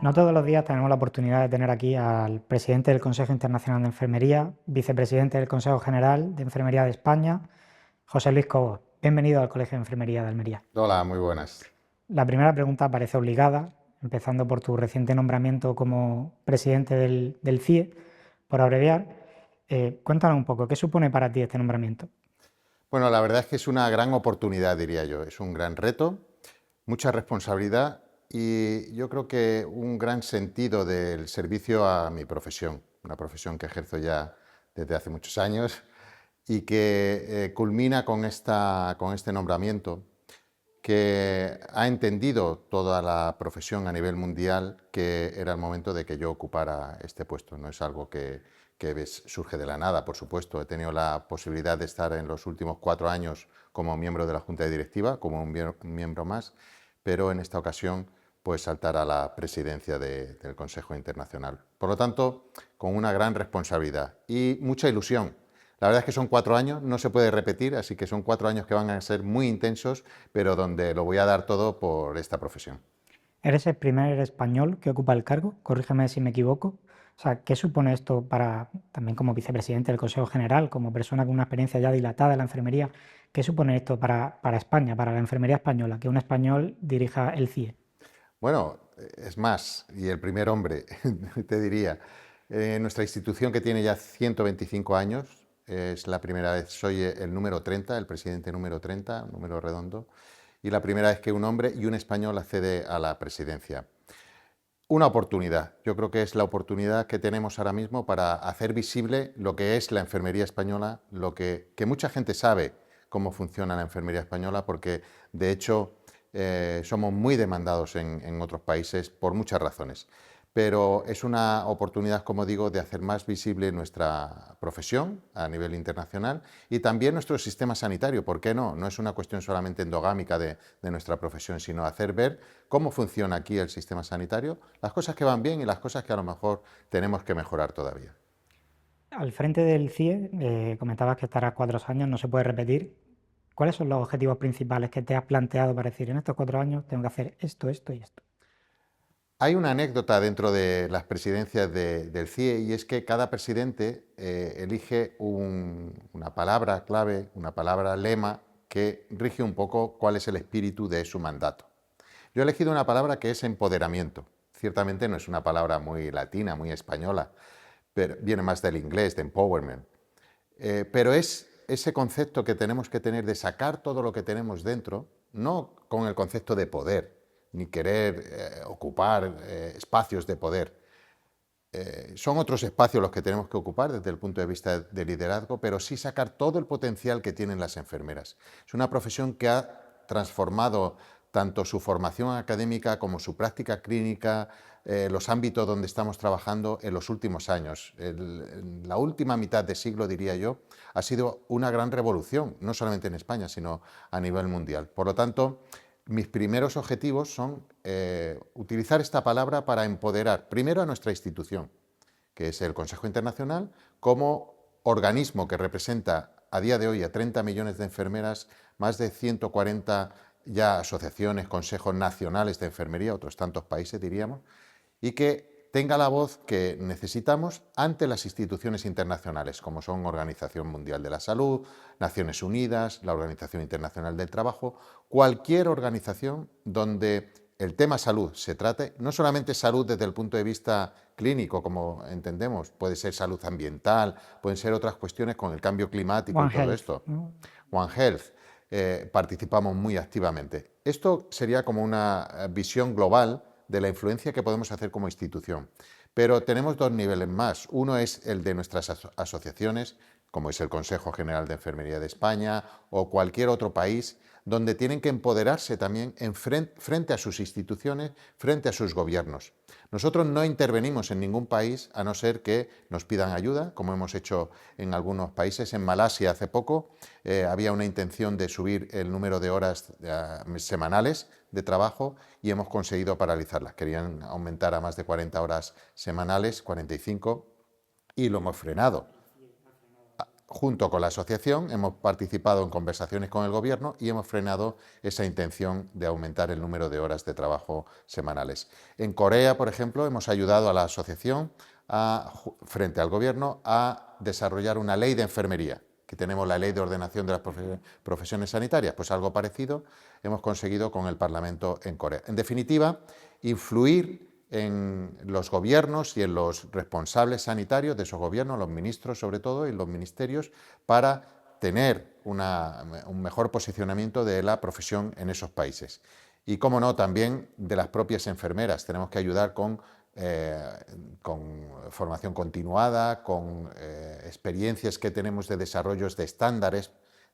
No todos los días tenemos la oportunidad de tener aquí al presidente del Consejo Internacional de Enfermería, vicepresidente del Consejo General de Enfermería de España, José Luis Cobos. Bienvenido al Colegio de Enfermería de Almería. Hola, muy buenas. La primera pregunta parece obligada, empezando por tu reciente nombramiento como presidente del CIE, por abreviar. Cuéntanos un poco, ¿qué supone para ti este nombramiento? Bueno, la verdad es que es una gran oportunidad, diría yo. Es un gran reto, mucha responsabilidad y yo creo que un gran sentido del servicio a mi profesión, una profesión que ejerzo ya desde hace muchos años y que culmina con este nombramiento que ha entendido toda la profesión a nivel mundial que era el momento de que yo ocupara este puesto. No es algo que surge de la nada, por supuesto. He tenido la posibilidad de estar en los últimos 4 años como miembro de la Junta Directiva, como un miembro más, pero en esta ocasión pues saltar a la presidencia del Consejo Internacional. Por lo tanto, con una gran responsabilidad y mucha ilusión. La verdad es que son 4 años, no se puede repetir, así que son 4 años que van a ser muy intensos, pero donde lo voy a dar todo por esta profesión. Eres el primer español que ocupa el cargo, corrígeme si me equivoco. O sea, ¿qué supone esto para, también como vicepresidente del Consejo General, como persona con una experiencia ya dilatada en la enfermería, qué supone esto para España, para la enfermería española, que un español dirija el CIE? Bueno, es más, y el primer hombre, te diría, nuestra institución que tiene ya 125 años, es la primera vez, soy el número 30, el presidente número 30, un número redondo, y la primera vez que un hombre y un español accede a la presidencia. Una oportunidad, yo creo que es la oportunidad que tenemos ahora mismo para hacer visible lo que es la enfermería española, que mucha gente sabe cómo funciona la enfermería española, porque de hecho somos muy demandados en otros países por muchas razones. Pero es una oportunidad, como digo, de hacer más visible nuestra profesión a nivel internacional y también nuestro sistema sanitario. ¿Por qué no? No es una cuestión solamente endogámica de nuestra profesión, sino hacer ver cómo funciona aquí el sistema sanitario, las cosas que van bien y las cosas que a lo mejor tenemos que mejorar todavía. Al frente del CIE, comentabas que estarás 4 años, no se puede repetir. ¿Cuáles son los objetivos principales que te has planteado para decir, en estos 4 años tengo que hacer esto, esto y esto? Hay una anécdota dentro de las presidencias del CIE y es que cada presidente elige una palabra clave, una palabra lema que rige un poco cuál es el espíritu de su mandato. Yo he elegido una palabra que es empoderamiento. Ciertamente no es una palabra muy latina, muy española, pero viene más del inglés, de empowerment. Pero es ese concepto que tenemos que tener de sacar todo lo que tenemos dentro, no con el concepto de poder, ni querer ocupar espacios de poder. Son otros espacios los que tenemos que ocupar desde el punto de vista de liderazgo, pero sí sacar todo el potencial que tienen las enfermeras. Es una profesión que ha transformado tanto su formación académica como su práctica clínica, los ámbitos donde estamos trabajando en los últimos años. En la última mitad de siglo, diría yo, ha sido una gran revolución, no solamente en España, sino a nivel mundial. Por lo tanto, mis primeros objetivos son utilizar esta palabra para empoderar primero a nuestra institución, que es el Consejo Internacional, como organismo que representa a día de hoy a 30 millones de enfermeras, más de 140 ya asociaciones, consejos nacionales de enfermería, otros tantos países diríamos, y que tenga la voz que necesitamos ante las instituciones internacionales, como son Organización Mundial de la Salud, Naciones Unidas, la Organización Internacional del Trabajo, cualquier organización donde el tema salud se trate, no solamente salud desde el punto de vista clínico, como entendemos, puede ser salud ambiental, pueden ser otras cuestiones con el cambio climático y One todo Health, esto. ¿no? One Health, participamos muy activamente. Esto sería como una visión global de la influencia que podemos hacer como institución. Pero tenemos dos niveles más. Uno es el de nuestras asociaciones, como es el Consejo General de Enfermería de España o cualquier otro país, donde tienen que empoderarse también frente a sus instituciones, frente a sus gobiernos. Nosotros no intervenimos en ningún país a no ser que nos pidan ayuda, como hemos hecho en algunos países. En Malasia hace poco había una intención de subir el número de horas semanales de trabajo y hemos conseguido paralizarlas. Querían aumentar a más de 40 horas semanales, 45, y lo hemos frenado. junto con la asociación, hemos participado en conversaciones con el gobierno y hemos frenado esa intención de aumentar el número de horas de trabajo semanales. En Corea, por ejemplo, hemos ayudado a la asociación, frente al gobierno, a desarrollar una ley de enfermería. Que tenemos la ley de ordenación de las profesiones sanitarias, pues algo parecido hemos conseguido con el Parlamento en Corea. En definitiva, influir en los gobiernos y en los responsables sanitarios de esos gobiernos, los ministros sobre todo y los ministerios, para tener un mejor posicionamiento de la profesión en esos países. Y, cómo no, también de las propias enfermeras. Tenemos que ayudar con formación continuada, con experiencias que tenemos de desarrollos de estándares.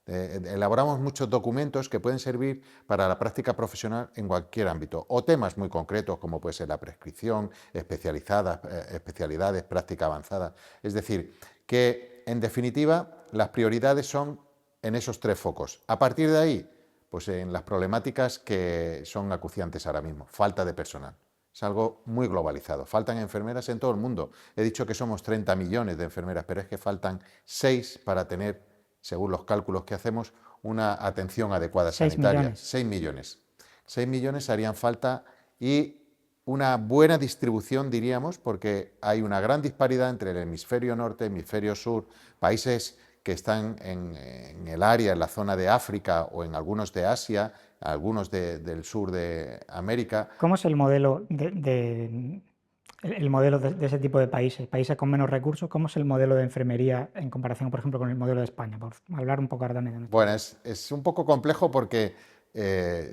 Elaboramos muchos documentos que pueden servir para la práctica profesional en cualquier ámbito, o temas muy concretos como puede ser la prescripción, especialidades, práctica avanzada. Es decir, que en definitiva las prioridades son en esos tres focos. A partir de ahí, pues en las problemáticas que son acuciantes ahora mismo, falta de personal. Es algo muy globalizado. Faltan enfermeras en todo el mundo. He dicho que somos 30 millones de enfermeras, pero es que faltan 6 para tener, según los cálculos que hacemos, una atención adecuada 6 sanitaria. millones. 6 millones. 6 millones harían falta, y una buena distribución, diríamos, porque hay una gran disparidad entre el hemisferio norte, hemisferio sur, países que están en el área, en la zona de África o en algunos de Asia, algunos del sur de América. ¿Cómo es el modelo el modelo de ese tipo de países, países con menos recursos? ¿Cómo es el modelo de enfermería en comparación, por ejemplo, con el modelo de España? Por hablar un poco ahora también de nuestro Bueno, país. es un poco complejo porque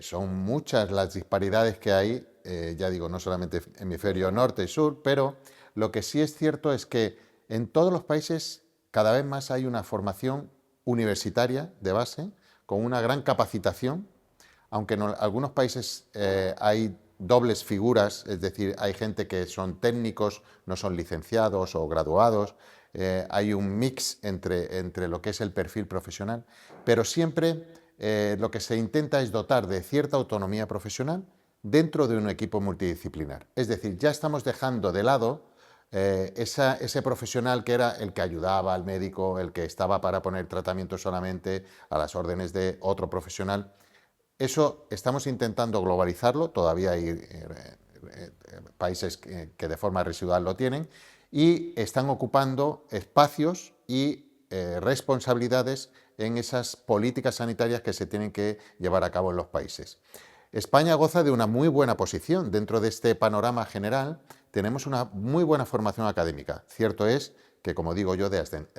son muchas las disparidades que hay, ya digo, no solamente hemisferio norte y sur, pero lo que sí es cierto es que en todos los países cada vez más hay una formación universitaria de base, con una gran capacitación, aunque en algunos países hay dobles figuras, es decir, hay gente que son técnicos, no son licenciados o graduados, hay un mix entre lo que es el perfil profesional, pero siempre lo que se intenta es dotar de cierta autonomía profesional dentro de un equipo multidisciplinar. Es decir, ya estamos dejando de lado ese profesional que era el que ayudaba al médico, el que estaba para poner tratamiento solamente a las órdenes de otro profesional. Eso estamos intentando globalizarlo, todavía hay países que de forma residual lo tienen, y están ocupando espacios y responsabilidades en esas políticas sanitarias que se tienen que llevar a cabo en los países. España goza de una muy buena posición dentro de este panorama general. Tenemos una muy buena formación académica. Cierto es que, como digo yo,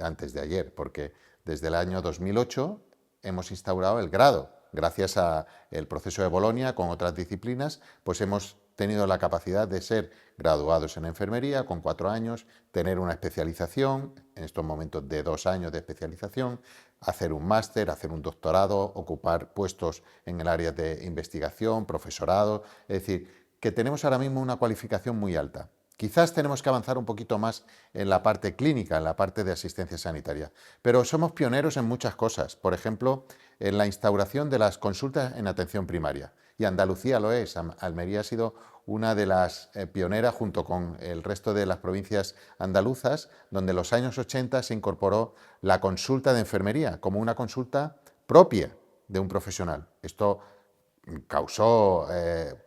antes de ayer, porque desde el año 2008 hemos instaurado el grado. Gracias al proceso de Bolonia con otras disciplinas, pues hemos tenido la capacidad de ser graduados en enfermería con 4 años, tener una especialización, en estos momentos de 2 años de especialización, hacer un máster, hacer un doctorado, ocupar puestos en el área de investigación, profesorado. Es decir, que tenemos ahora mismo una cualificación muy alta. Quizás tenemos que avanzar un poquito más en la parte clínica, en la parte de asistencia sanitaria, pero somos pioneros en muchas cosas. Por ejemplo, en la instauración de las consultas en atención primaria. Y Andalucía lo es. Almería ha sido una de las pioneras, junto con el resto de las provincias andaluzas, donde en los años 80 se incorporó la consulta de enfermería como una consulta propia de un profesional. Esto causó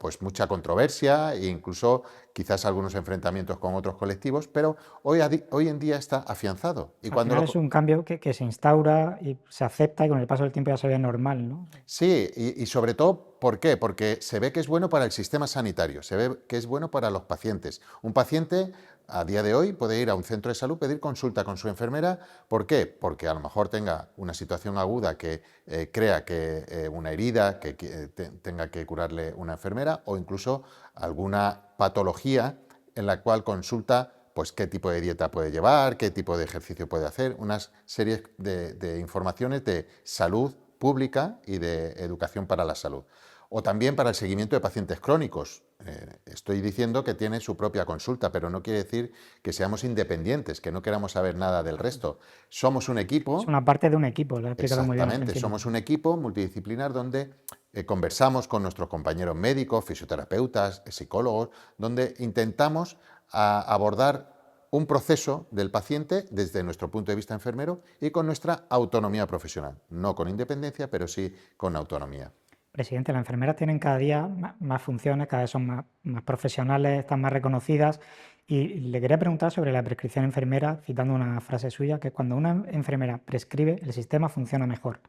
pues mucha controversia e incluso quizás algunos enfrentamientos con otros colectivos, pero hoy en día está afianzado. Y Al cuando final es un cambio que se instaura y se acepta y con el paso del tiempo ya se ve normal, ¿no? Sí, y sobre todo, ¿por qué? Porque se ve que es bueno para el sistema sanitario, se ve que es bueno para los pacientes. Un paciente a día de hoy puede ir a un centro de salud, pedir consulta con su enfermera. ¿Por qué? Porque a lo mejor tenga una situación aguda que crea que una herida que tenga que curarle una enfermera, o incluso alguna patología en la cual consulta pues qué tipo de dieta puede llevar, qué tipo de ejercicio puede hacer, unas series de informaciones de salud pública y de educación para la salud. O también para el seguimiento de pacientes crónicos. Estoy diciendo que tiene su propia consulta, pero no quiere decir que seamos independientes, que no queramos saber nada del resto. Somos un equipo. Es una parte de un equipo, lo ha explicado muy bien, lo Exactamente, entiendo. somos un equipo multidisciplinar donde conversamos con nuestros compañeros médicos, fisioterapeutas, psicólogos, donde intentamos abordar un proceso del paciente desde nuestro punto de vista enfermero y con nuestra autonomía profesional. No con independencia, pero sí con autonomía. Presidente, las enfermeras tienen cada día más funciones, cada vez son más profesionales, están más reconocidas. Y le quería preguntar sobre la prescripción enfermera, citando una frase suya, que cuando una enfermera prescribe, el sistema funciona mejor.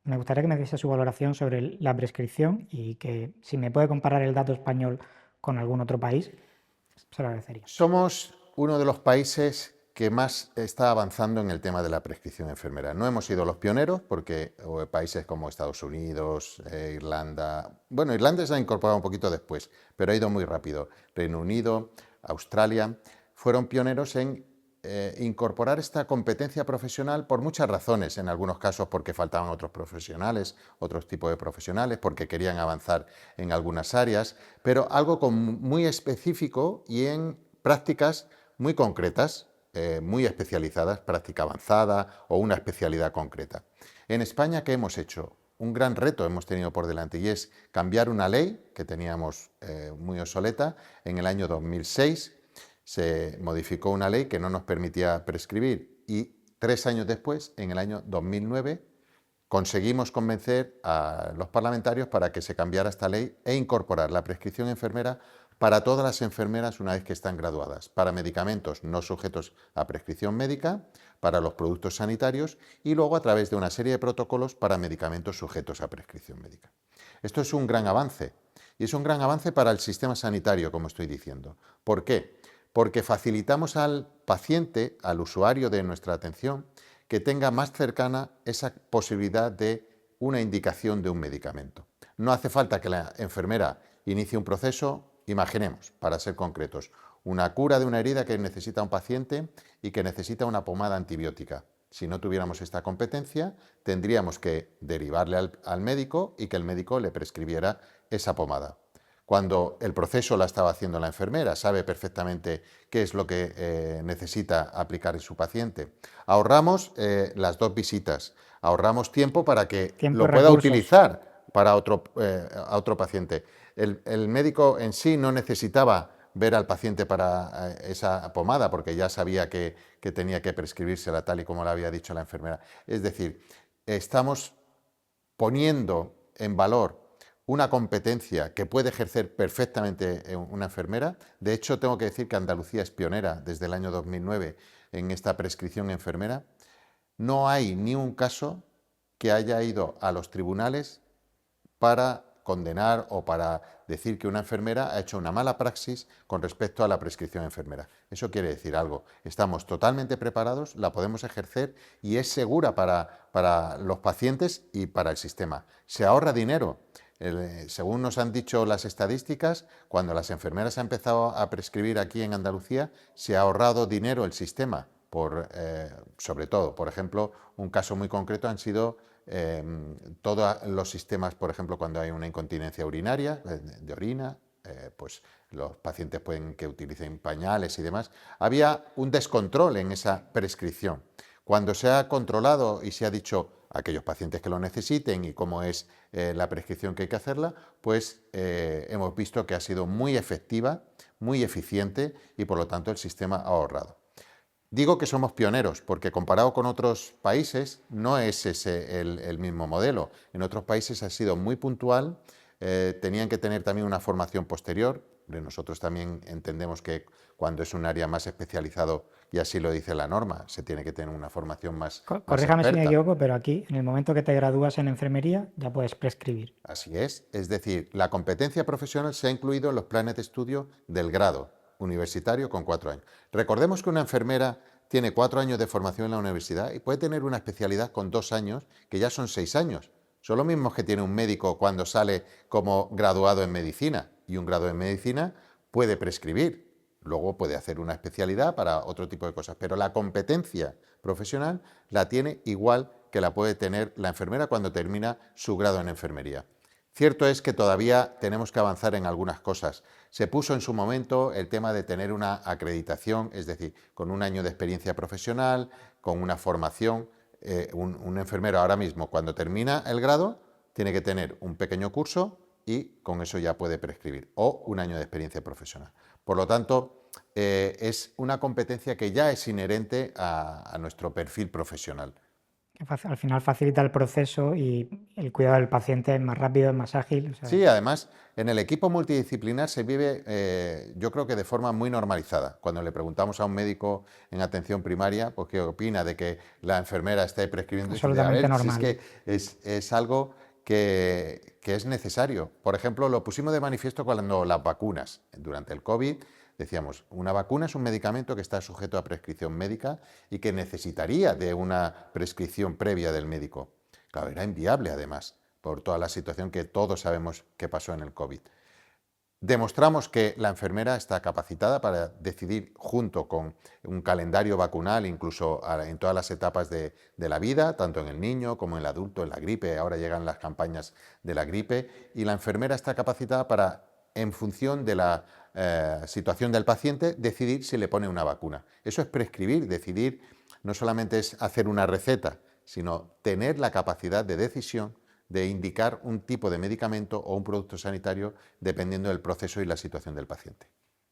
Me gustaría que me diese su valoración sobre la prescripción y que si me puede comparar el dato español con algún otro país, se lo agradecería. Somos uno de los países que más está avanzando en el tema de la prescripción enfermera. No hemos sido los pioneros porque países como Estados Unidos, Irlanda... Bueno, Irlanda se ha incorporado un poquito después, pero ha ido muy rápido. Reino Unido, Australia, fueron pioneros en incorporar esta competencia profesional por muchas razones, en algunos casos porque faltaban otros profesionales, otros tipos de profesionales, porque querían avanzar en algunas áreas, pero algo muy específico y en prácticas muy concretas, muy especializadas, práctica avanzada o una especialidad concreta. En España, ¿qué hemos hecho? Un gran reto hemos tenido por delante y es cambiar una ley que teníamos muy obsoleta en el año 2006. Se modificó una ley que no nos permitía prescribir y 3 años después, en el año 2009, conseguimos convencer a los parlamentarios para que se cambiara esta ley e incorporar la prescripción enfermera para todas las enfermeras una vez que están graduadas, para medicamentos no sujetos a prescripción médica, para los productos sanitarios y luego a través de una serie de protocolos para medicamentos sujetos a prescripción médica. Esto es un gran avance y es un gran avance para el sistema sanitario, como estoy diciendo. ¿Por qué? Porque facilitamos al paciente, al usuario de nuestra atención, que tenga más cercana esa posibilidad de una indicación de un medicamento. No hace falta que la enfermera inicie un proceso, imaginemos, para ser concretos, una cura de una herida que necesita un paciente y que necesita una pomada antibiótica. Si no tuviéramos esta competencia, tendríamos que derivarle al médico y que el médico le prescribiera esa pomada. Cuando el proceso la estaba haciendo la enfermera, sabe perfectamente qué es lo que necesita aplicar en su paciente. Ahorramos las 2 visitas, ahorramos tiempo para que Tiempo y lo pueda recursos. utilizar para a otro paciente. El médico en sí no necesitaba ver al paciente para esa pomada porque ya sabía que tenía que prescribírsela tal y como le había dicho la enfermera. Es decir, estamos poniendo en valor una competencia que puede ejercer perfectamente una enfermera. De hecho, tengo que decir que Andalucía es pionera desde el año 2009 en esta prescripción enfermera. No hay ni un caso que haya ido a los tribunales para condenar o para decir que una enfermera ha hecho una mala praxis con respecto a la prescripción enfermera. Eso quiere decir algo. Estamos totalmente preparados, la podemos ejercer y es segura para los pacientes y para el sistema. Se ahorra dinero. Según nos han dicho las estadísticas, cuando las enfermeras han empezado a prescribir aquí en Andalucía, se ha ahorrado dinero el sistema. Sobre todo, por ejemplo, un caso muy concreto han sido todos los sistemas, por ejemplo, cuando hay una incontinencia urinaria, de orina, pues los pacientes pueden que utilicen pañales y demás. Había un descontrol en esa prescripción. Cuando se ha controlado y se ha dicho a aquellos pacientes que lo necesiten y cómo es la prescripción que hay que hacerla, pues hemos visto que ha sido muy efectiva, muy eficiente y por lo tanto el sistema ha ahorrado. Digo que somos pioneros porque comparado con otros países no es ese el mismo modelo. En otros países ha sido muy puntual, tenían que tener también una formación posterior. Nosotros también entendemos que cuando es un área más especializado, y así lo dice la norma, se tiene que tener una formación más Corríjame si me experta. equivoco, pero aquí, en el momento que te gradúas en enfermería, ya puedes prescribir. Así es decir, la competencia profesional se ha incluido en los planes de estudio del grado universitario con 4 años. Recordemos que una enfermera tiene 4 años de formación en la universidad y puede tener una especialidad con 2 años, que ya son 6 años. Son los mismos que tiene un médico cuando sale como graduado en medicina, y un grado en medicina puede prescribir. Luego puede hacer una especialidad para otro tipo de cosas, pero la competencia profesional la tiene igual que la puede tener la enfermera cuando termina su grado en enfermería. Cierto es que todavía tenemos que avanzar en algunas cosas. Se puso en su momento el tema de tener una acreditación, es decir, con un año de experiencia profesional, con una formación. Un enfermero ahora mismo, cuando termina el grado, tiene que tener un pequeño curso y con eso ya puede prescribir, o un año de experiencia profesional. Por lo tanto, es una competencia que ya es inherente a nuestro perfil profesional. Que al final facilita el proceso y el cuidado del paciente es más rápido, es más ágil. O sea, Sí, además, en el equipo multidisciplinar se vive, yo creo que de forma muy normalizada. Cuando le preguntamos a un médico en atención primaria, pues qué opina de que la enfermera esté prescribiendo, dice, a absolutamente ver, si es normal. que es algo que es necesario. Por ejemplo, lo pusimos de manifiesto cuando las vacunas, durante el COVID, decíamos, una vacuna es un medicamento que está sujeto a prescripción médica y que necesitaría de una prescripción previa del médico. Claro, era inviable además por toda la situación que todos sabemos que pasó en el COVID. Demostramos que la enfermera está capacitada para decidir junto con un calendario vacunal, incluso en todas las etapas de la vida, tanto en el niño como en el adulto, en la gripe, ahora llegan las campañas de la gripe, y la enfermera está capacitada para, en función de la situación del paciente, decidir si le pone una vacuna. Eso es prescribir, decidir no solamente es hacer una receta, sino tener la capacidad de decisión de indicar un tipo de medicamento o un producto sanitario dependiendo del proceso y la situación del paciente.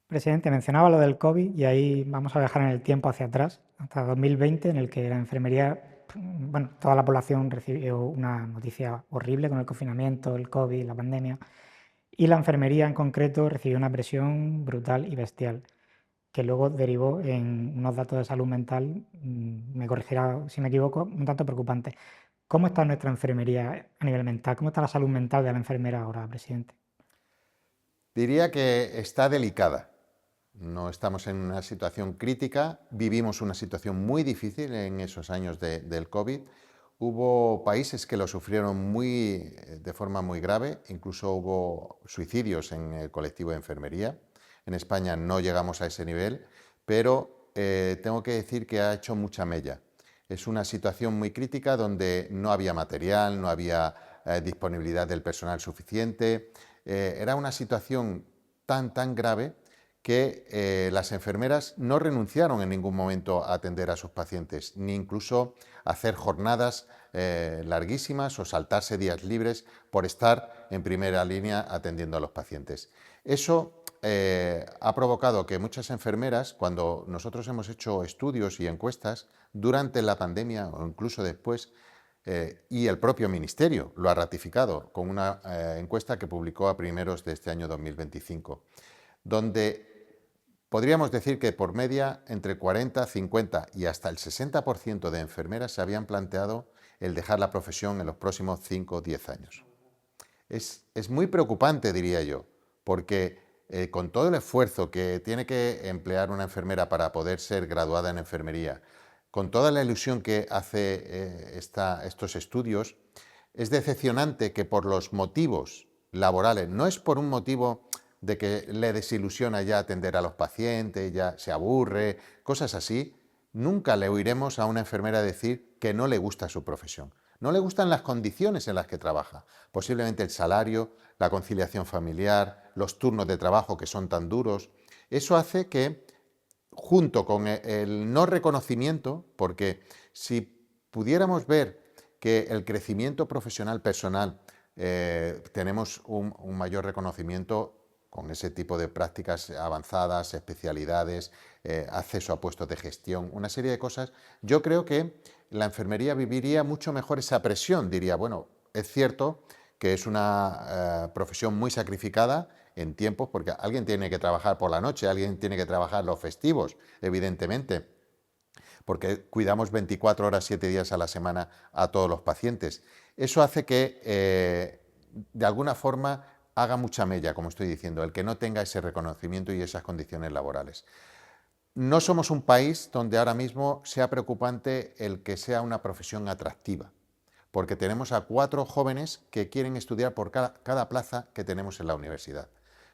Presidente, mencionaba lo del COVID y ahí vamos a viajar en el tiempo hacia atrás, hasta 2020, en el que la enfermería, bueno, toda la población recibió una noticia horrible con el confinamiento, el COVID, la pandemia, y la enfermería en concreto recibió una presión brutal y bestial, que luego derivó en unos datos de salud mental, me corregirá si me equivoco, un tanto preocupante. ¿Cómo está nuestra enfermería a nivel mental? ¿Cómo está la salud mental de la enfermera ahora, presidente? Diría que está delicada. No estamos en una situación crítica, vivimos una situación muy difícil en esos años del COVID. Hubo países que lo sufrieron de forma muy grave, incluso hubo suicidios en el colectivo de enfermería. En España no llegamos a ese nivel, pero tengo que decir que ha hecho mucha mella. Es una situación muy crítica donde no había material, no había disponibilidad del personal suficiente. Era una situación tan grave que las enfermeras no renunciaron en ningún momento a atender a sus pacientes, ni incluso a hacer jornadas larguísimas o saltarse días libres por estar en primera línea atendiendo a los pacientes. Eso ha provocado que muchas enfermeras, cuando nosotros hemos hecho estudios y encuestas durante la pandemia o incluso después, y el propio Ministerio lo ha ratificado con una encuesta que publicó a primeros de este año 2025, donde podríamos decir que por media entre 40, 50 y hasta el 60% de enfermeras se habían planteado el dejar la profesión en los próximos 5 o 10 años. Es muy preocupante, diría yo, porque con todo el esfuerzo que tiene que emplear una enfermera para poder ser graduada en enfermería, con toda la ilusión que hace estos estudios, es decepcionante que por los motivos laborales, no es por un motivo de que le desilusiona ya atender a los pacientes, ya se aburre, cosas así, nunca le oiremos a una enfermera decir que no le gusta su profesión. No le gustan las condiciones en las que trabaja, posiblemente el salario, la conciliación familiar, los turnos de trabajo que son tan duros. Eso hace que, junto con el no reconocimiento, porque si pudiéramos ver que el crecimiento profesional personal tenemos un mayor reconocimiento con ese tipo de prácticas avanzadas, especialidades, acceso a puestos de gestión, una serie de cosas, yo creo que la enfermería viviría mucho mejor esa presión. Diría, bueno, es cierto que es una profesión muy sacrificada en tiempos, porque alguien tiene que trabajar por la noche, alguien tiene que trabajar los festivos, evidentemente, porque cuidamos 24 horas, 7 días a la semana a todos los pacientes. Eso hace que, de alguna forma, haga mucha mella, como estoy diciendo, el que no tenga ese reconocimiento y esas condiciones laborales. No somos un país donde ahora mismo sea preocupante el que sea una profesión atractiva, porque tenemos a 4 jóvenes que quieren estudiar por cada plaza que tenemos en la universidad.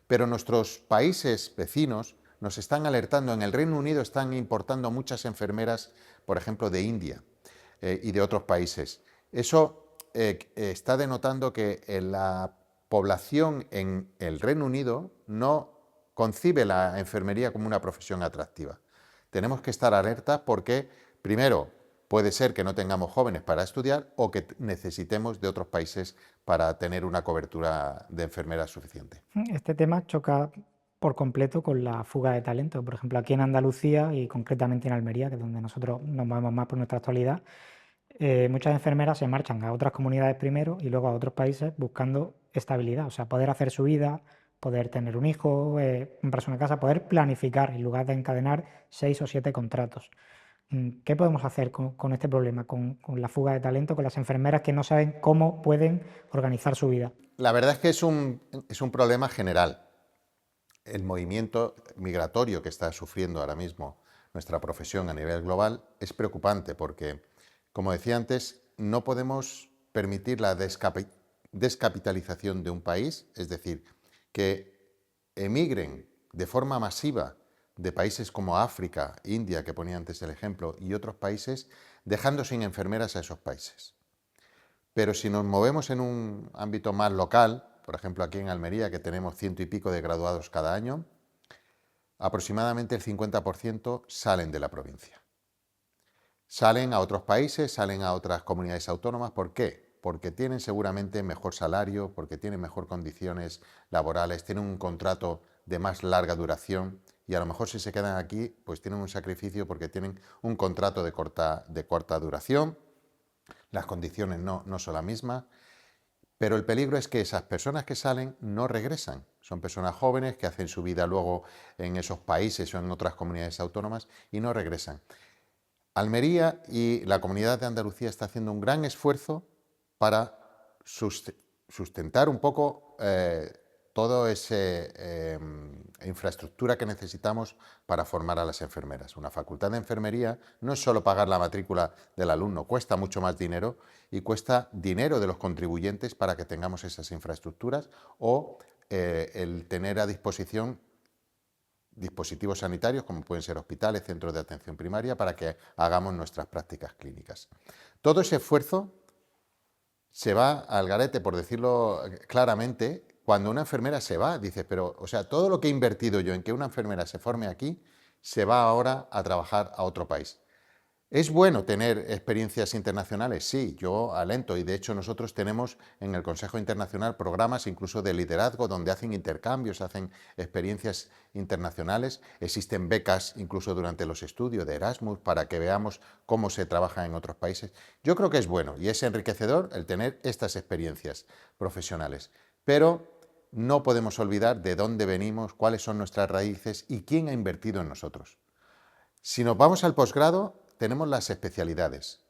Pero nuestros países vecinos nos están alertando. En el Reino Unido están importando muchas enfermeras, por ejemplo, de India y de otros países. Eso está denotando que la población en el Reino Unido no concibe la enfermería como una profesión atractiva. Tenemos que estar alerta porque, primero, puede ser que no tengamos jóvenes para estudiar o que necesitemos de otros países para tener una cobertura de enfermeras suficiente. Este tema choca por completo con la fuga de talento. Por ejemplo, aquí en Andalucía y concretamente en Almería, que es donde nosotros nos movemos más por nuestra actualidad, muchas enfermeras se marchan a otras comunidades primero y luego a otros países buscando estabilidad, o sea, poder hacer su vida, poder tener un hijo, comprarse una casa, poder planificar en lugar de encadenar 6 o 7 contratos. ¿Qué podemos hacer con este problema, con la fuga de talento, con las enfermeras que no saben cómo pueden organizar su vida? La verdad es que es un problema general. El movimiento migratorio que está sufriendo ahora mismo nuestra profesión a nivel global es preocupante porque, como decía antes, no podemos permitir la descapitalización de un país, es decir, que emigren de forma masiva de países como África, India, que ponía antes el ejemplo, y otros países, dejando sin enfermeras a esos países. Pero si nos movemos en un ámbito más local, por ejemplo aquí en Almería, que tenemos 100 y pico de graduados cada año, aproximadamente el 50% salen de la provincia. Salen a otros países, salen a otras comunidades autónomas. ¿Por qué? Porque tienen seguramente mejor salario, porque tienen mejor condiciones laborales, tienen un contrato de más larga duración y a lo mejor si se quedan aquí, pues tienen un sacrificio porque tienen un contrato de corta duración, las condiciones no son las mismas, pero el peligro es que esas personas que salen no regresan. Son personas jóvenes que hacen su vida luego en esos países o en otras comunidades autónomas y no regresan. Almería y la Comunidad de Andalucía está haciendo un gran esfuerzo para sustentar un poco toda esa infraestructura que necesitamos para formar a las enfermeras. Una facultad de enfermería no es solo pagar la matrícula del alumno, cuesta mucho más dinero y cuesta dinero de los contribuyentes para que tengamos esas infraestructuras o el tener a disposición dispositivos sanitarios, como pueden ser hospitales, centros de atención primaria, para que hagamos nuestras prácticas clínicas. Todo ese esfuerzo se va al garete, por decirlo claramente, cuando una enfermera se va. Dices, pero, o sea, todo lo que he invertido yo en que una enfermera se forme aquí, se va ahora a trabajar a otro país. ¿Es bueno tener experiencias internacionales? Sí, yo alento y de hecho nosotros tenemos en el Consejo Internacional programas incluso de liderazgo donde hacen intercambios, hacen experiencias internacionales, existen becas incluso durante los estudios de Erasmus para que veamos cómo se trabaja en otros países. Yo creo que es bueno y es enriquecedor el tener estas experiencias profesionales, pero no podemos olvidar de dónde venimos, cuáles son nuestras raíces y quién ha invertido en nosotros. Si nos vamos al posgrado, tenemos las especialidades.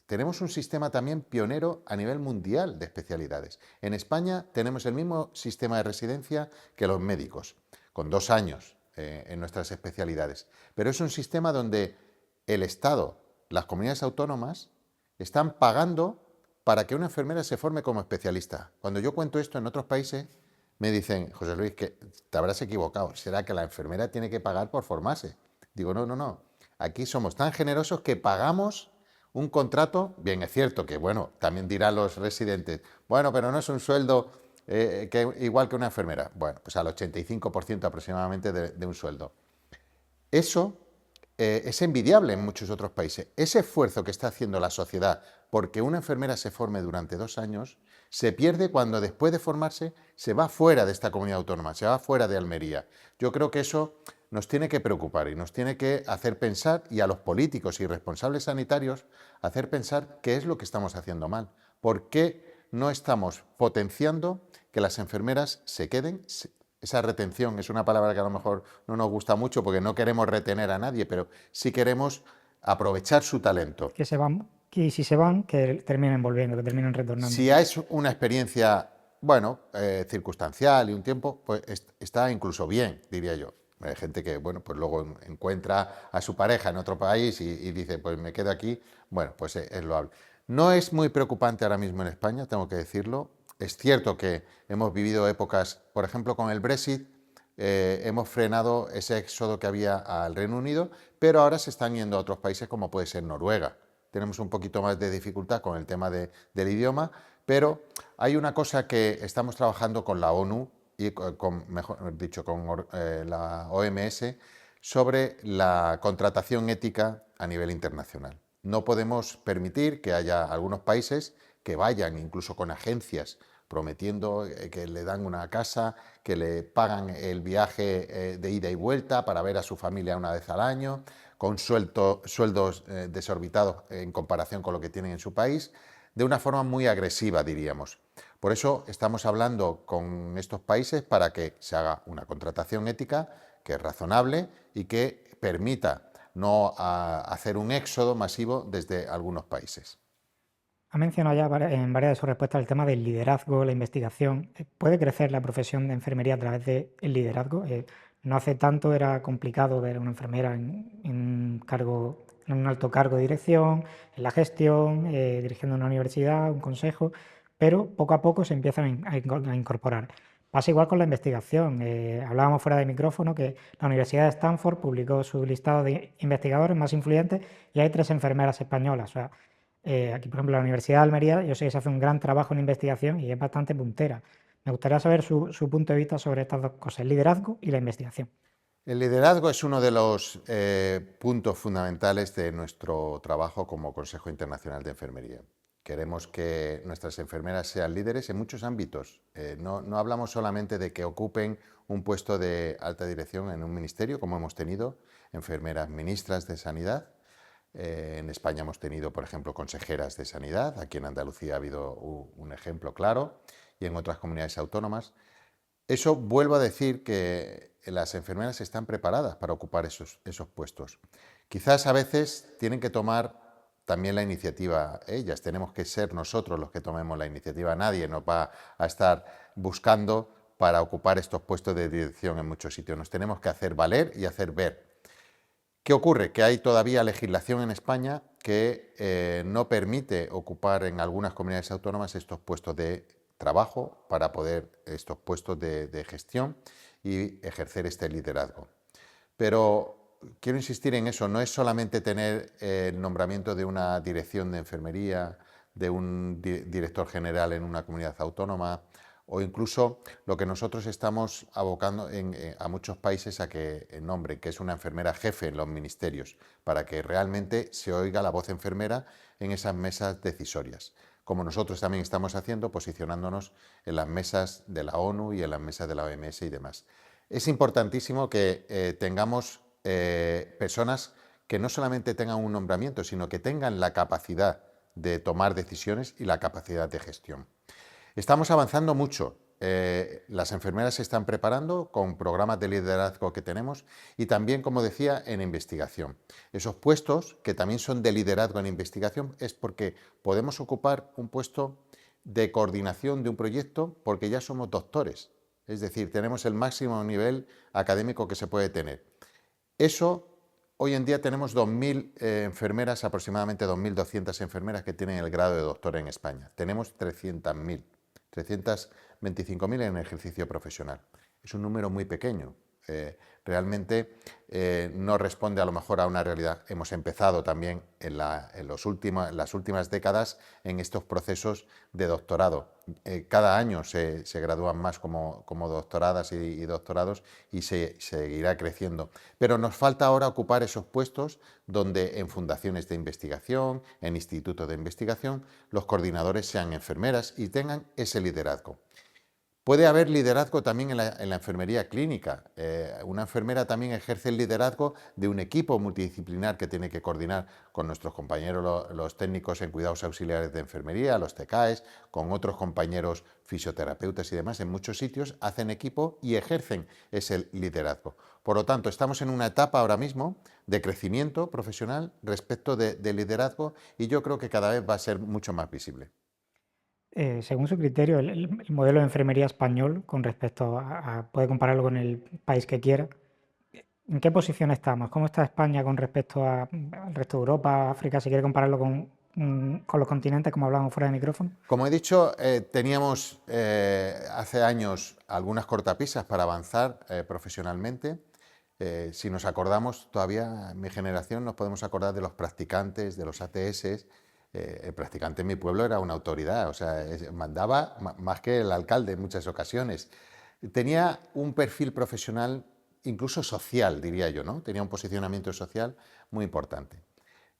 Tenemos un sistema también pionero a nivel mundial de especialidades. En España tenemos el mismo sistema de residencia que los médicos, con 2 años en nuestras especialidades. Pero es un sistema donde el Estado, las comunidades autónomas, están pagando para que una enfermera se forme como especialista. Cuando yo cuento esto en otros países, me dicen, José Luis, que te habrás equivocado. ¿Será que la enfermera tiene que pagar por formarse? Digo, no. Aquí somos tan generosos que pagamos un contrato. Bien, es cierto que, bueno, también dirán los residentes, bueno, pero no es un sueldo igual que una enfermera. Bueno, pues al 85% aproximadamente de un sueldo. Eso es envidiable en muchos otros países. Ese esfuerzo que está haciendo la sociedad porque una enfermera se forme durante 2 años se pierde cuando después de formarse se va fuera de esta comunidad autónoma, se va fuera de Almería. Yo creo que eso nos tiene que preocupar y nos tiene que hacer pensar, y a los políticos y responsables sanitarios, hacer pensar qué es lo que estamos haciendo mal. ¿Por qué no estamos potenciando que las enfermeras se queden? Esa retención es una palabra que a lo mejor no nos gusta mucho porque no queremos retener a nadie, pero sí queremos aprovechar su talento. Que se van, y si se van, que terminen volviendo, que terminen retornando. Si es una experiencia, bueno, circunstancial y un tiempo, pues está incluso bien, diría yo. Hay gente que, bueno, pues luego encuentra a su pareja en otro país y dice, pues me quedo aquí, bueno, pues es loable. No es muy preocupante ahora mismo en España, tengo que decirlo. Es cierto que hemos vivido épocas, por ejemplo, con el Brexit, hemos frenado ese éxodo que había al Reino Unido, pero ahora se están yendo a otros países como puede ser Noruega. Tenemos un poquito más de dificultad con el tema del idioma, pero hay una cosa que estamos trabajando con la ONU y mejor dicho, con la OMS sobre la contratación ética a nivel internacional. No podemos permitir que haya algunos países que vayan incluso con agencias prometiendo que le dan una casa, que le pagan el viaje de ida y vuelta para ver a su familia una vez al año, con sueldos desorbitados en comparación con lo que tienen en su país, de una forma muy agresiva, diríamos. Por eso estamos hablando con estos países para que se haga una contratación ética que es razonable y que permita no hacer un éxodo masivo desde algunos países. Ha mencionado ya en varias de sus respuestas el tema del liderazgo, la investigación. ¿Puede crecer la profesión de enfermería a través del liderazgo? No hace tanto era complicado ver a una enfermera en un alto cargo de dirección, en la gestión, dirigiendo una universidad, un consejo, pero poco a poco se empiezan a incorporar. Pasa igual con la investigación. Hablábamos fuera de micrófono que la Universidad de Stanford publicó su listado de investigadores más influyentes y hay 3 enfermeras españolas. O sea, aquí, por ejemplo, en la Universidad de Almería, yo sé que se hace un gran trabajo en investigación y es bastante puntera. Me gustaría saber su punto de vista sobre estas dos cosas, el liderazgo y la investigación. El liderazgo es uno de los puntos fundamentales de nuestro trabajo como Consejo Internacional de Enfermería. Queremos que nuestras enfermeras sean líderes en muchos ámbitos. No hablamos solamente de que ocupen un puesto de alta dirección en un ministerio, como hemos tenido enfermeras ministras de Sanidad. En España hemos tenido, por ejemplo, consejeras de Sanidad. Aquí en Andalucía ha habido un ejemplo claro y en otras comunidades autónomas. Eso vuelvo a decir que las enfermeras están preparadas para ocupar esos puestos. Quizás a veces tienen que tomar también la iniciativa ellas, tenemos que ser nosotros los que tomemos la iniciativa, nadie nos va a estar buscando para ocupar estos puestos de dirección en muchos sitios, nos tenemos que hacer valer y hacer ver. ¿Qué ocurre? Que hay todavía legislación en España que no permite ocupar en algunas comunidades autónomas estos puestos de trabajo para poder estos puestos de gestión y ejercer este liderazgo. Pero quiero insistir en eso, no es solamente tener el nombramiento de una dirección de enfermería, de un director general en una comunidad autónoma o incluso lo que nosotros estamos abocando a muchos países a que nombren, que es una enfermera jefe en los ministerios, para que realmente se oiga la voz enfermera en esas mesas decisorias, como nosotros también estamos haciendo, posicionándonos en las mesas de la ONU y en las mesas de la OMS y demás. Es importantísimo que tengamos personas que no solamente tengan un nombramiento, sino que tengan la capacidad de tomar decisiones y la capacidad de gestión. Estamos avanzando mucho. Las enfermeras se están preparando con programas de liderazgo que tenemos y también, como decía, en investigación. Esos puestos, que también son de liderazgo en investigación, es porque podemos ocupar un puesto de coordinación de un proyecto porque ya somos doctores. Es decir, tenemos el máximo nivel académico que se puede tener. Eso, hoy en día tenemos 2.000 enfermeras, aproximadamente 2.200 enfermeras que tienen el grado de doctor en España. Tenemos 300.000. 325.000 en ejercicio profesional. Es un número muy pequeño. Realmente no responde a lo mejor a una realidad. Hemos empezado también en las últimas décadas en estos procesos de doctorado. Cada año se gradúan más como doctoradas y doctorados y se seguirá creciendo. Pero nos falta ahora ocupar esos puestos donde en fundaciones de investigación, en institutos de investigación, los coordinadores sean enfermeras y tengan ese liderazgo. Puede haber liderazgo también en la enfermería clínica. Una enfermera también ejerce el liderazgo de un equipo multidisciplinar que tiene que coordinar con nuestros compañeros, los técnicos en cuidados auxiliares de enfermería, los TCAES, con otros compañeros fisioterapeutas y demás. En muchos sitios hacen equipo y ejercen ese liderazgo. Por lo tanto, estamos en una etapa ahora mismo de crecimiento profesional respecto de liderazgo y yo creo que cada vez va a ser mucho más visible. Según su criterio, el modelo de enfermería español, con respecto puede compararlo con el país que quiera, ¿en qué posición estamos? ¿Cómo está España con respecto al resto de Europa, África, si quiere compararlo con los continentes, como hablábamos fuera de micrófono? Como he dicho, teníamos hace años algunas cortapisas para avanzar profesionalmente. Si nos acordamos, todavía en mi generación nos podemos acordar de los practicantes, de los ATS. El practicante en mi pueblo era una autoridad, o sea, mandaba más que el alcalde en muchas ocasiones. Tenía un perfil profesional, incluso social, diría yo, ¿no? Tenía un posicionamiento social muy importante.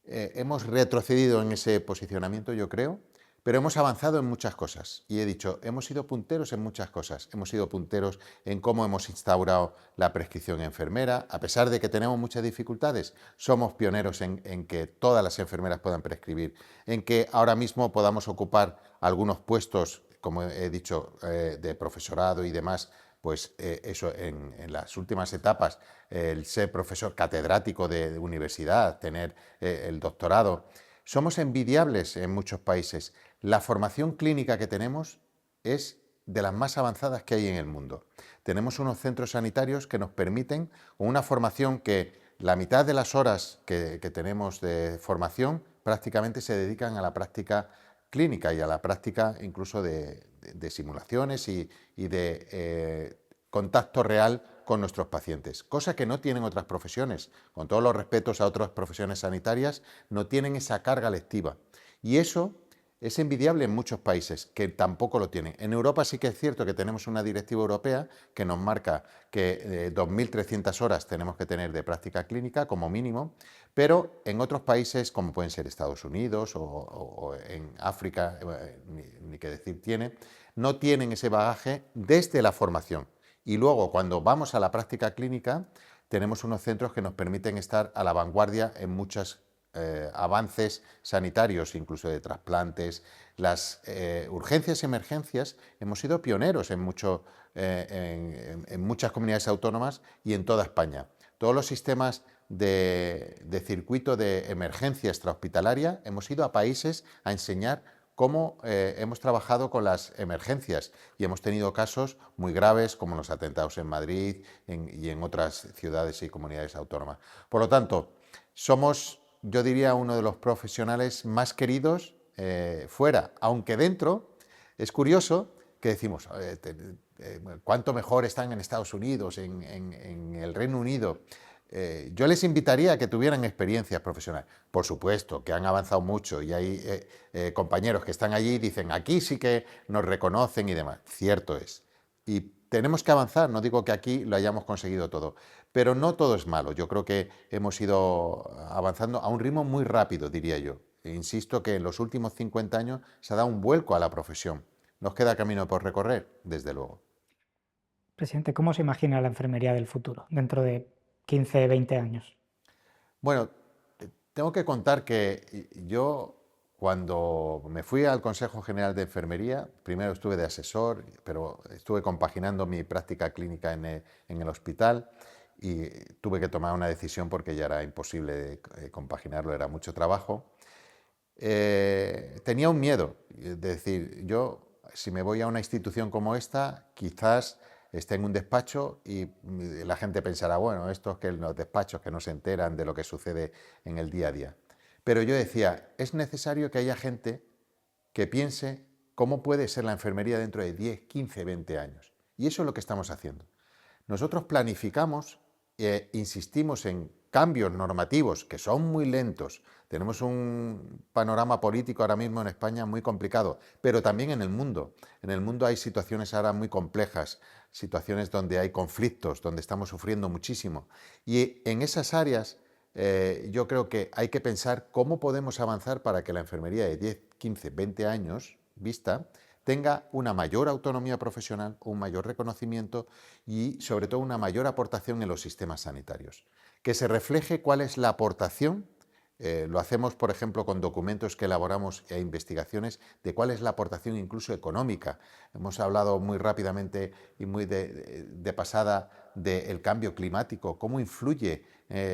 Hemos retrocedido en ese posicionamiento, yo creo, pero hemos avanzado en muchas cosas. Y he dicho, hemos sido punteros en muchas cosas. Hemos sido punteros en cómo hemos instaurado la prescripción enfermera. A pesar de que tenemos muchas dificultades, somos pioneros en que todas las enfermeras puedan prescribir, en que ahora mismo podamos ocupar algunos puestos, como he dicho, de profesorado y demás, pues eso en las últimas etapas, el ser profesor catedrático de universidad, tener el doctorado. Somos envidiables en muchos países. La formación clínica que tenemos es de las más avanzadas que hay en el mundo. Tenemos unos centros sanitarios que nos permiten una formación que la mitad de las horas que tenemos de formación prácticamente se dedican a la práctica clínica y a la práctica incluso de simulaciones y de contacto real con nuestros pacientes, cosa que no tienen otras profesiones. Con todos los respetos a otras profesiones sanitarias, no tienen esa carga lectiva. Y eso es envidiable en muchos países que tampoco lo tienen. En Europa sí que es cierto que tenemos una directiva europea que nos marca que 2.300 horas tenemos que tener de práctica clínica como mínimo, pero en otros países, como pueden ser Estados Unidos o en África, ni qué decir tiene, no tienen ese bagaje desde la formación. Y luego, cuando vamos a la práctica clínica, tenemos unos centros que nos permiten estar a la vanguardia en muchos avances sanitarios, incluso de trasplantes. Las urgencias y emergencias, hemos sido pioneros en muchas comunidades autónomas y en toda España. Todos los sistemas de circuito de emergencia extrahospitalaria, hemos ido a países a enseñar cómo hemos trabajado con las emergencias y hemos tenido casos muy graves como los atentados en Madrid y en otras ciudades y comunidades autónomas. Por lo tanto, somos, yo diría, uno de los profesionales más queridos fuera, aunque dentro es curioso que decimos, cuánto mejor están en Estados Unidos, en el Reino Unido. Yo les invitaría a que tuvieran experiencias profesionales. Por supuesto que han avanzado mucho y hay compañeros que están allí y dicen, aquí sí que nos reconocen y demás. Cierto es. Y tenemos que avanzar, no digo que aquí lo hayamos conseguido todo, pero no todo es malo. Yo creo que hemos ido avanzando a un ritmo muy rápido, diría yo. E insisto que en los últimos 50 años se ha dado un vuelco a la profesión. Nos queda camino por recorrer, desde luego. Presidente, ¿cómo se imagina la enfermería del futuro, dentro de 15, 20 años? Bueno, tengo que contar que yo cuando me fui al Consejo General de Enfermería, primero estuve de asesor, pero estuve compaginando mi práctica clínica en el hospital y tuve que tomar una decisión porque ya era imposible compaginarlo, era mucho trabajo. Tenía un miedo, de decir, yo si me voy a una institución como esta, quizás esté en un despacho y la gente pensará, bueno, estos que en los despachos que no se enteran de lo que sucede en el día a día. Pero yo decía, es necesario que haya gente que piense cómo puede ser la enfermería dentro de 10, 15, 20 años. Y eso es lo que estamos haciendo. Nosotros planificamos e insistimos en cambios normativos que son muy lentos. Tenemos un panorama político ahora mismo en España muy complicado, pero también en el mundo. En el mundo hay situaciones ahora muy complejas, situaciones donde hay conflictos, donde estamos sufriendo muchísimo. Y en esas áreas yo creo que hay que pensar cómo podemos avanzar para que la enfermería de 10, 15, 20 años vista tenga una mayor autonomía profesional, un mayor reconocimiento y sobre todo una mayor aportación en los sistemas sanitarios. Que se refleje cuál es la aportación, lo hacemos por ejemplo con documentos que elaboramos e investigaciones de cuál es la aportación incluso económica. Hemos hablado muy rápidamente y muy de pasada del cambio climático, cómo influye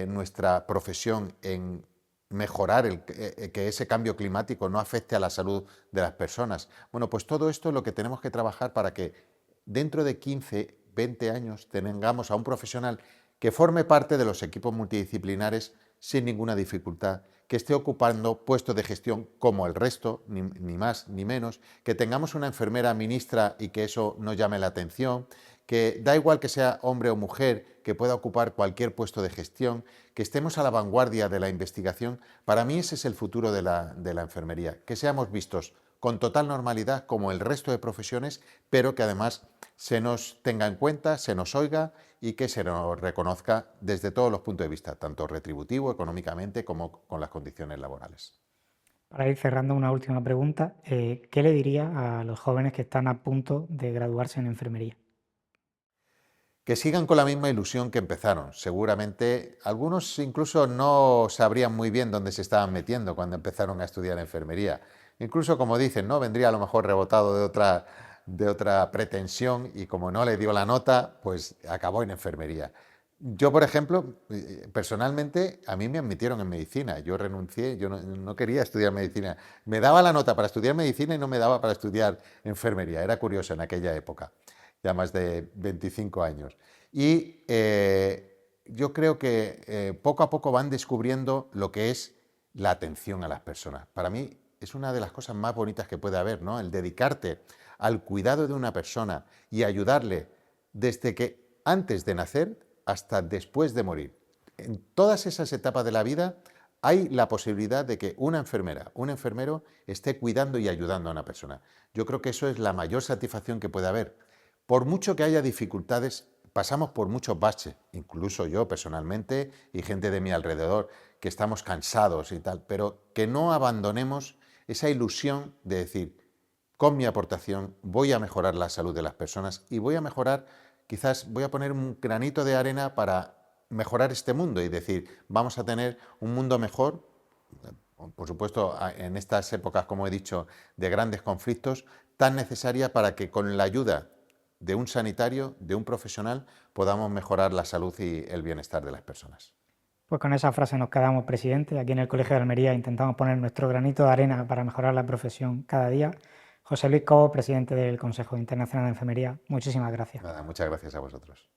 nuestra profesión en mejorar que ese cambio climático no afecte a la salud de las personas. Bueno, pues todo esto es lo que tenemos que trabajar para que dentro de 15, 20 años tengamos a un profesional que forme parte de los equipos multidisciplinares sin ninguna dificultad, que esté ocupando puestos de gestión como el resto, ni más ni menos, que tengamos una enfermera ministra y que eso no llame la atención, que da igual que sea hombre o mujer, que pueda ocupar cualquier puesto de gestión, que estemos a la vanguardia de la investigación. Para mí ese es el futuro de la enfermería, que seamos vistos con total normalidad como el resto de profesiones, pero que además se nos tenga en cuenta, se nos oiga y que se nos reconozca desde todos los puntos de vista, tanto retributivo, económicamente, como con las condiciones laborales. Para ir cerrando, una última pregunta. ¿Qué le diría a los jóvenes que están a punto de graduarse en enfermería? Que sigan con la misma ilusión que empezaron. Seguramente algunos incluso no sabrían muy bien dónde se estaban metiendo cuando empezaron a estudiar enfermería. Incluso como dicen, ¿no? Vendría a lo mejor rebotado de otra pretensión y como no le dio la nota, pues acabó en enfermería. Yo, por ejemplo, personalmente, a mí me admitieron en medicina. Yo renuncié, yo no quería estudiar medicina. Me daba la nota para estudiar medicina y no me daba para estudiar enfermería. Era curioso en aquella época, ya más de 25 años. Y yo creo que poco a poco van descubriendo lo que es la atención a las personas. Para mí es una de las cosas más bonitas que puede haber, ¿no? El dedicarte al cuidado de una persona y ayudarle desde que antes de nacer hasta después de morir. En todas esas etapas de la vida hay la posibilidad de que una enfermera, un enfermero esté cuidando y ayudando a una persona. Yo creo que eso es la mayor satisfacción que puede haber. Por mucho que haya dificultades, pasamos por muchos baches, incluso yo personalmente y gente de mi alrededor, que estamos cansados y tal, pero que no abandonemos esa ilusión de decir, con mi aportación voy a mejorar la salud de las personas y voy a mejorar, quizás voy a poner un granito de arena para mejorar este mundo y decir, vamos a tener un mundo mejor, por supuesto, en estas épocas, como he dicho, de grandes conflictos, tan necesaria para que con la ayuda de un sanitario, de un profesional, podamos mejorar la salud y el bienestar de las personas. Pues con esa frase nos quedamos, presidente. Aquí en el Colegio de Almería intentamos poner nuestro granito de arena para mejorar la profesión cada día. José Luis Cobo, presidente del Consejo Internacional de Enfermería, muchísimas gracias. Nada, muchas gracias a vosotros.